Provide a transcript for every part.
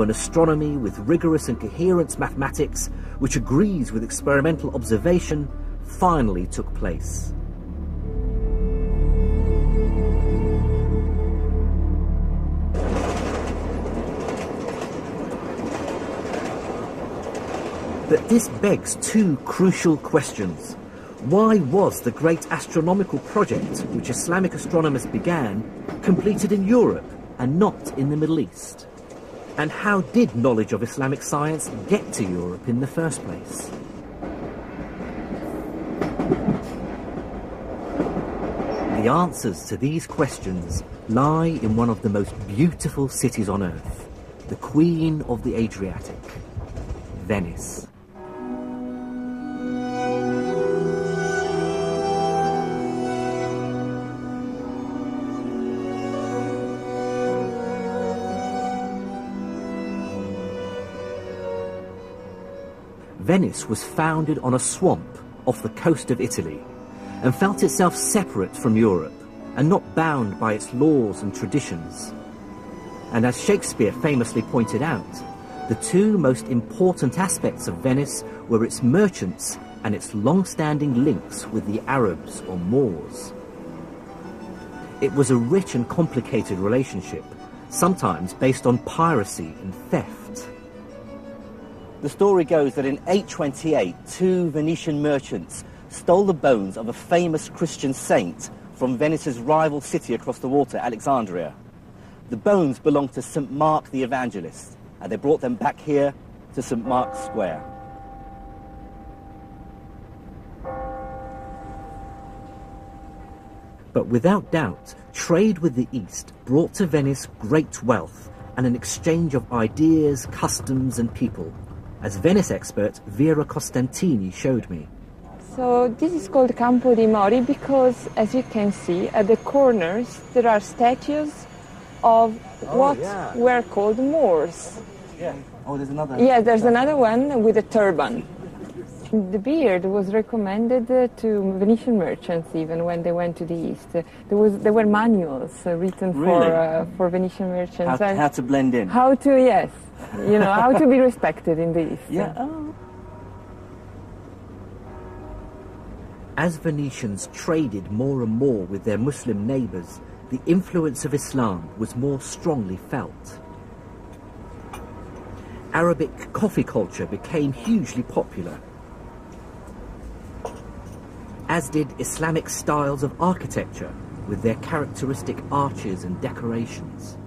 an astronomy with rigorous and coherent mathematics, which agrees with experimental observation, finally took place. But this begs two crucial questions. Why was the great astronomical project, which Islamic astronomers began, completed in Europe and not in the Middle East? And how did knowledge of Islamic science get to Europe in the first place? The answers to these questions lie in one of the most beautiful cities on earth, the Queen of the Adriatic, Venice. Venice was founded on a swamp off the coast of Italy and felt itself separate from Europe and not bound by its laws and traditions. And as Shakespeare famously pointed out, the two most important aspects of Venice were its merchants and its long-standing links with the Arabs or Moors. It was a rich and complicated relationship, sometimes based on piracy and theft. The story goes that in 828, two Venetian merchants stole the bones of a famous Christian saint from Venice's rival city across the water, Alexandria. The bones belonged to St. Mark the Evangelist, and they brought them back here to St. Mark's Square. But without doubt, trade with the East brought to Venice great wealth and an exchange of ideas, customs and people, as Venice expert Vera Costantini showed me. So this is called Campo dei Mori because, as you can see, at the corners there are statues of what were called Moors. Yeah. Oh, there's another. Yeah, there's another one with a turban. The beard was recommended to Venetian merchants even when they went to the East. There were manuals written for Venetian merchants. How to blend in. How to, yes. You know, how to be respected in the East. Yeah. Oh. As Venetians traded more and more with their Muslim neighbours, the influence of Islam was more strongly felt. Arabic coffee culture became hugely popular, as did Islamic styles of architecture with their characteristic arches and decorations.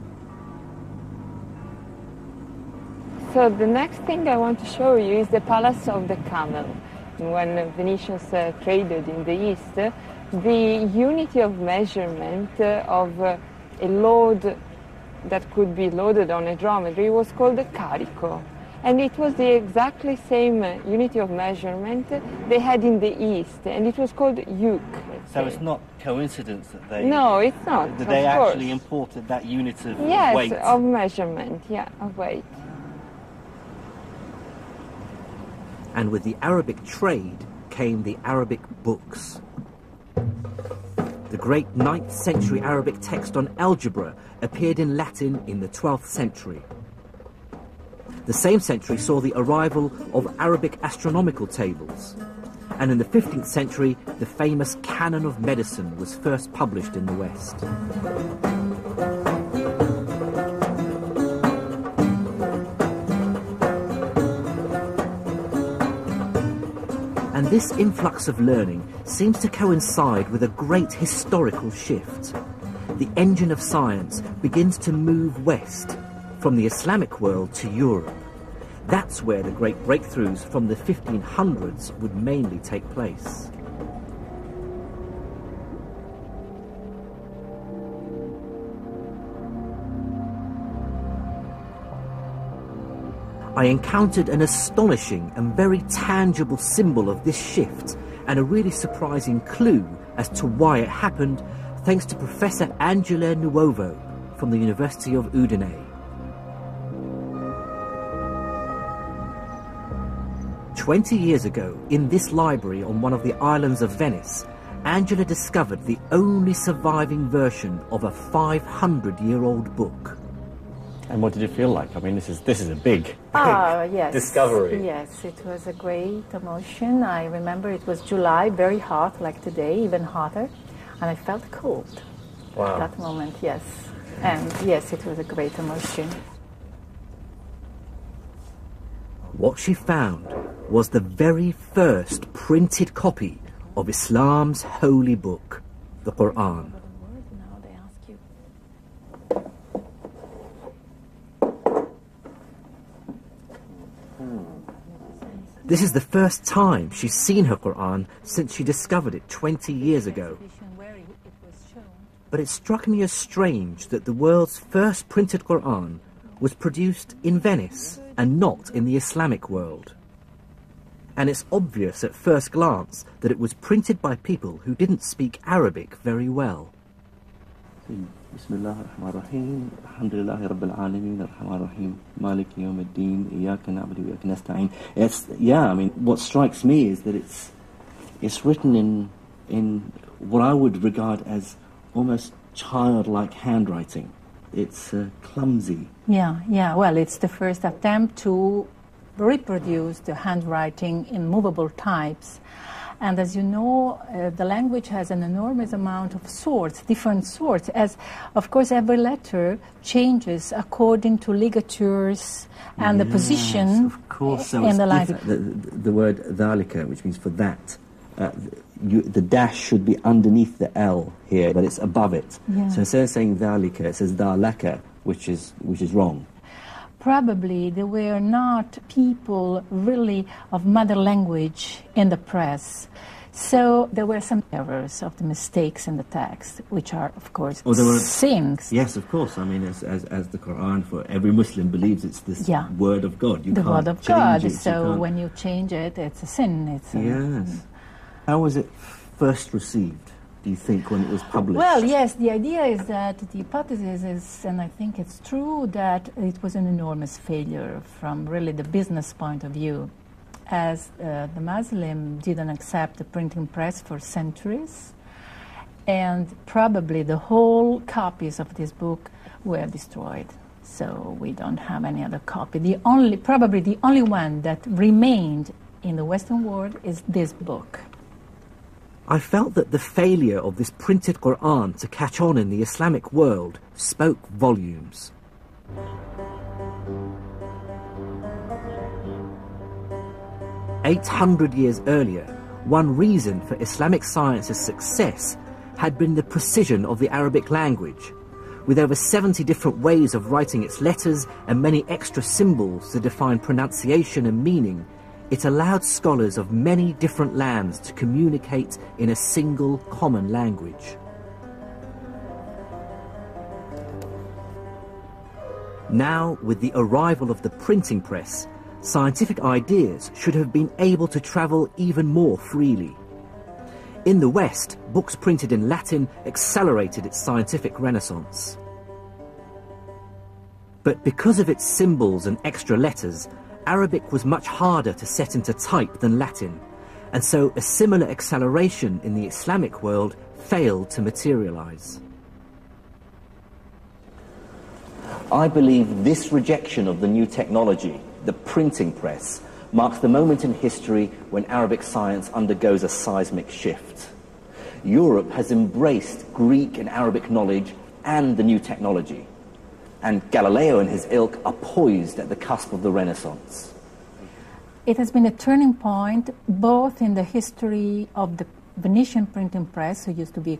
So the next thing I want to show you is the Palace of the Camel. When Venetians traded in the East, the unity of measurement of a load that could be loaded on a dromedary was called a carico. And it was the exactly same unity of measurement they had in the East, and it was called yoke. So it's not coincidence that they... No, it's not, that they actually imported that unit of weight? Yes, of measurement, yeah, of weight. And with the Arabic trade came the Arabic books. The great 9th century Arabic text on algebra appeared in Latin in the 12th century. The same century saw the arrival of Arabic astronomical tables. And in the 15th century, the famous Canon of Medicine was first published in the West. And this influx of learning seems to coincide with a great historical shift. The engine of science begins to move west, from the Islamic world to Europe. That's where the great breakthroughs from the 1500s would mainly take place. I encountered an astonishing and very tangible symbol of this shift and a really surprising clue as to why it happened, thanks to Professor Angela Nuovo from the University of Udine. 20 years ago, in this library on one of the islands of Venice, Angela discovered the only surviving version of a 500-year-old book. And what did it feel like? I mean, this is a big yes. discovery. Yes, it was a great emotion. I remember it was July, very hot, like today, even hotter, and I felt cold at that moment, yes. And yes, it was a great emotion. What she found was the very first printed copy of Islam's holy book, the Quran. This is the first time she's seen her Quran since she discovered it 20 years ago. But it struck me as strange that the world's first printed Quran was produced in Venice and not in the Islamic world. And it's obvious at first glance that it was printed by people who didn't speak Arabic very well. Bismillah ar-Rahman ar-Rahim. Alhamdulillahi Rabbil Alameen ar-Rahman ar-Rahim. Malik yawm ad-Din. Iyaka na'budu wa iyaka nasta'in. Yeah, I mean, what strikes me is that it's written in what I would regard as almost childlike handwriting. It's clumsy. Yeah. Well, it's the first attempt to reproduce the handwriting in movable types. And as you know, the language has an enormous amount of sorts, different sorts, as, of course, every letter changes according to ligatures and the position of course. So in the line. The word dhalika, which means for that, the dash should be underneath the L here, but it's above it. Yeah. So instead of saying dhalika, it says dhalaka, which is wrong. Probably there were not people really of mother language in the press. So there were some errors of the mistakes in the text, which are, of course, sins. Yes, of course. I mean, as the Quran, for every Muslim believes it's this word of God. You the can't word of change God. it, So when you change it, it's a sin. Yes. How was it first received, do you think, when it was published? Well, yes, the idea is that the hypothesis is, and I think it's true, that it was an enormous failure from really the business point of view, as the Muslim didn't accept the printing press for centuries, and probably the whole copies of this book were destroyed. So we don't have any other copy. Probably the only one that remained in the Western world is this book. I felt that the failure of this printed Quran to catch on in the Islamic world spoke volumes. "800 years earlier, one reason for Islamic science's success had been the precision of the Arabic language, with over 70 different ways of writing its letters and many extra symbols to define pronunciation and meaning. It allowed scholars of many different lands to communicate in a single common language." Now, with the arrival of the printing press, scientific ideas should have been able to travel even more freely. In the West, books printed in Latin accelerated its scientific renaissance. But because of its symbols and extra letters, Arabic was much harder to set into type than Latin, and so a similar acceleration in the Islamic world failed to materialize. I believe this rejection of the new technology, the printing press, marks the moment in history when Arabic science undergoes a seismic shift. Europe has embraced Greek and Arabic knowledge and the new technology, and Galileo and his ilk are poised at the cusp of the Renaissance. It has been a turning point both in the history of the Venetian printing press, who used to be